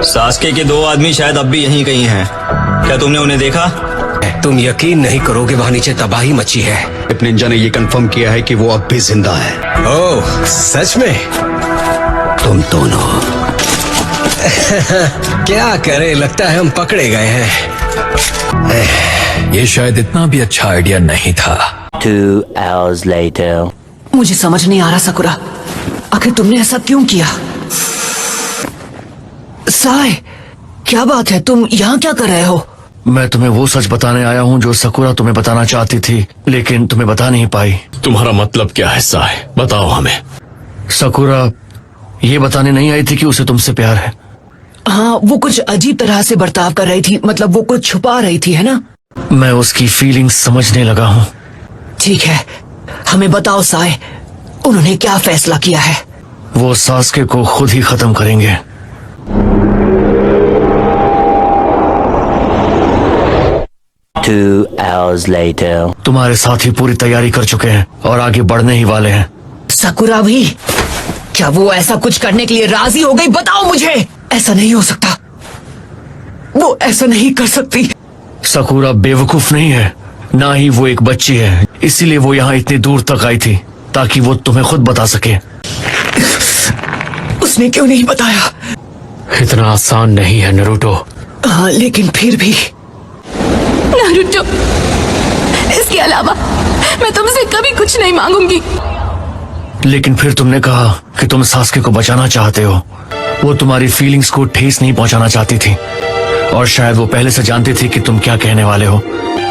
Sasuke के 2 आदमी शायद अब भी यहीं कहीं हैं। क्या तुमने उन्हें देखा? तुम यकीन नहीं करोगे, वहाँ नीचे तबाही मची है। निंजा ने ये कंफर्म किया है कि वो अब भी जिंदा है। ओह, सच में? तुम दोनों क्या करे, लगता है हम पकड़े गए हैं। ये शायद इतना भी अच्छा आइडिया नहीं था। 2 hours later. मुझे समझ नहीं आ रहा सकुरा, आखिर तुमने ऐसा क्यों किया? साय, क्या बात है, तुम यहाँ क्या कर रहे हो? मैं तुम्हें वो सच बताने आया हूँ जो सकुरा तुम्हें बताना चाहती थी, लेकिन तुम्हें बता नहीं पाई। तुम्हारा मतलब क्या है साय? बताओ हमें। सकुरा ये बताने नहीं आई थी कि उसे तुमसे प्यार है। हाँ, वो कुछ अजीब तरह से बर्ताव कर रही थी, मतलब वो कुछ छुपा रही थी, है ना? मैं उसकी फीलिंग्स समझने लगा हूँ। ठीक है, हमें बताओ साय, उन्होंने क्या फैसला किया है? वो सास्के को खुद ही खत्म करेंगे। Two hours later. तुम्हारे साथी पूरी तैयारी कर चुके हैं और आगे बढ़ने ही वाले हैं। सकुरा भी? क्या वो ऐसा कुछ करने के लिए राजी हो गई? बताओ मुझे। ऐसा नहीं हो सकता, वो ऐसा नहीं कर सकती। सकुरा बेवकूफ नहीं है, ना ही वो एक बच्ची है, इसीलिए वो यहाँ इतनी दूर तक आई थी ताकि वो तुम्हें खुद बता सके। उसने क्यों नहीं बताया? इतना आसान नहीं है नरूटो। हाँ, लेकिन फिर भी। नारुतो, इसके अलावा मैं तुमसे कभी कुछ नहीं मांगूंगी। लेकिन फिर तुमने कहा कि तुम सास्के को बचाना चाहते हो। वो तुम्हारी फीलिंग्स को ठेस नहीं पहुंचाना चाहती थी, और शायद वो पहले से जानती थी कि तुम क्या कहने वाले हो।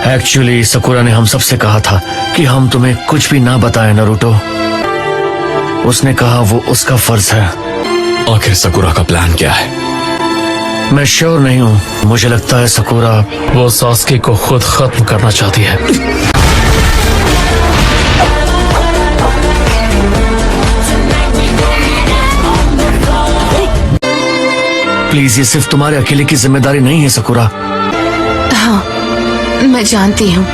एक्चुअली सकुरा ने हम सबसे कहा था कि हम तुम्हें कुछ भी ना बताएं नरूटो। उसने कहा वो उसका फर्ज है। आखिर सकुरा का प्लान क्या है? मैं श्योर नहीं हूँ, मुझे लगता है सकुरा वो सास्के को खुद खत्म करना चाहती है। प्लीज, ये सिर्फ तुम्हारे अकेले की जिम्मेदारी नहीं है सकुरा। हाँ, मैं जानती हूँ,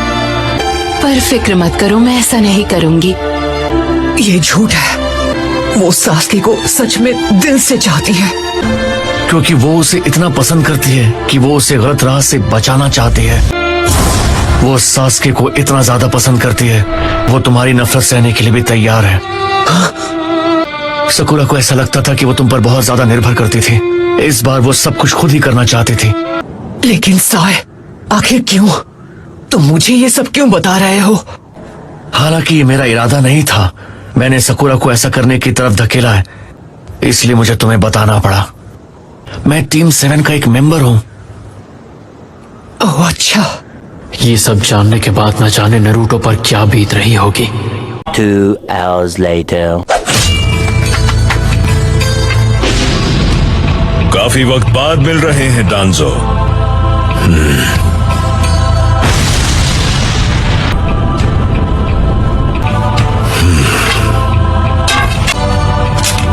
पर फिक्र मत करो, मैं ऐसा नहीं करूँगी। ये झूठ है, वो सास्के को सच में दिल से चाहती है। क्योंकि वो उसे इतना पसंद करती है कि वो उसे गलत राह से बचाना चाहती है। वो सास्के को इतना ज्यादा पसंद करती है, वो तुम्हारी नफरत सहने के लिए भी तैयार है। सकुरा को ऐसा लगता था कि वो तुम पर बहुत ज्यादा निर्भर करती थी। इस बार वो सब कुछ खुद ही करना चाहती थी। लेकिन साय, आखिर क्यों? तुम मुझे ये सब क्यों बता रहे हो? हालांकि ये मेरा इरादा नहीं था, मैंने सकुरा को ऐसा करने की तरफ धकेला है, इसलिए मुझे तुम्हें बताना पड़ा। मैं टीम 7 का एक मेंबर हूँ। ओह अच्छा। ये सब जानने के बाद न जाने नरूटो पर क्या बीत रही होगी। 2 hours later. काफी वक्त बाद मिल रहे हैं डांजो।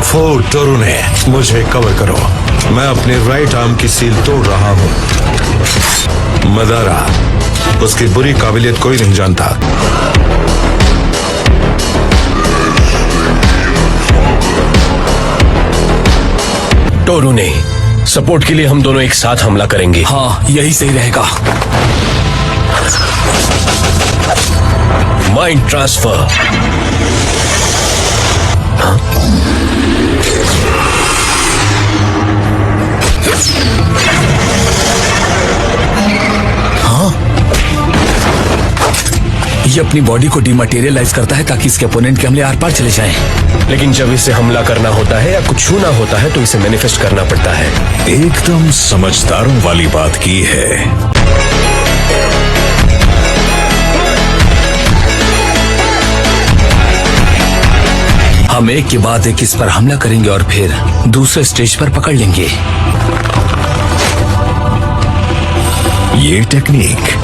फोर्ट टोरुने, मुझे कवर करो। मैं अपने राइट आर्म की सील तोड़ रहा हूँ। मदारा, उसकी बुरी काबिलियत कोई नहीं जानता। टोरुने, सपोर्ट के लिए हम दोनों एक साथ हमला करेंगे। हाँ, यही सही रहेगा। Mind transfer. ये अपनी बॉडी को डिमटेरियलाइज करता है ताकि इसके अपोनेंट के हमले आर पार चले जाएं। लेकिन जब इसे हमला करना होता है या कुछ छूना होता है तो इसे मैनिफेस्ट करना पड़ता है। एकदम समझदारों वाली बात की है। हम एक के बाद एक इस पर हमला करेंगे और फिर दूसरे स्टेज पर पकड़ लेंगे। ये टेक्निक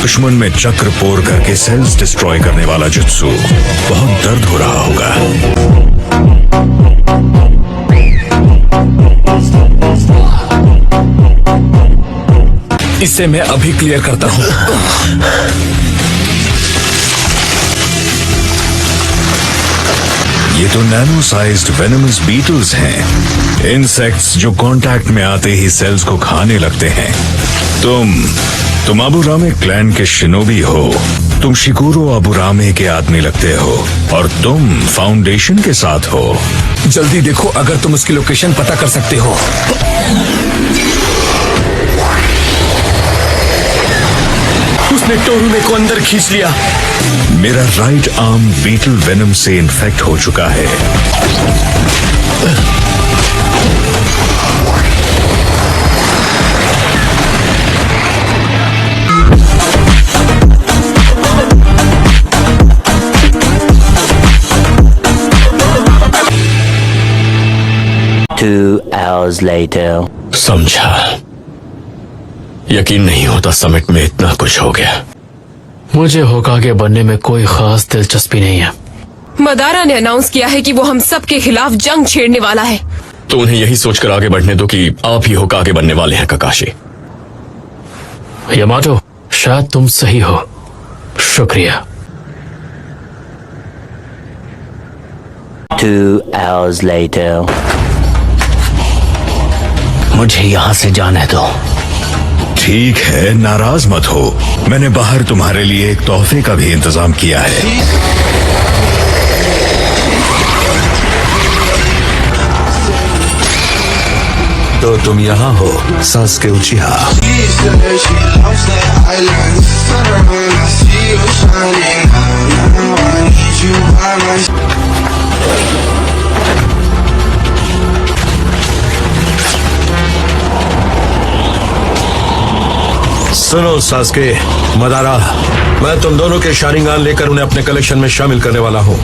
दुश्मन में चक्र पोर करके सेल्स डिस्ट्रॉय करने वाला जुत्सु। बहुत दर्द हो रहा होगा। इसे मैं अभी क्लियर करता हूँ। ये तो नैनो साइज्ड वेनमस बीटल्स हैं, इंसेक्ट्स जो कांटेक्ट में आते ही सेल्स को खाने लगते हैं। तुम अबुरामे क्लैन के शिनोबी हो, तुम शिकुरो अबुरामे के आदमी लगते हो, और तुम फाउंडेशन के साथ हो। जल्दी देखो अगर तुम उसकी लोकेशन पता कर सकते हो। उसने टोरुने को अंदर खींच लिया। मेरा राइट आर्म बीटल वेनम से इन्फेक्ट हो चुका है। Two hours later. समझा। यकीन नहीं होता समिट में इतना कुछ हो गया। मुझे होकागे बनने में कोई खास दिलचस्पी नहीं है। मदारा ने अनाउंस किया है कि वो हम सब के खिलाफ जंग छेड़ने वाला है। तो उन्हें यही सोचकर आगे बढ़ने दो कि आप ही होकागे बनने वाले हैं ककाशी। यामाटो, शायद तुम सही हो। शुक्रिया। 2 hours later. मुझे यहाँ से जाने दो। ठीक है, नाराज मत हो। मैंने बाहर तुम्हारे लिए एक तोहफे का भी इंतजाम किया है। तो तुम यहाँ हो, सास्के उचिहा। सुनो सास्के, मदारा, मैं तुम दोनों के शारिंगान लेकर उन्हें अपने कलेक्शन में शामिल करने वाला हूँ।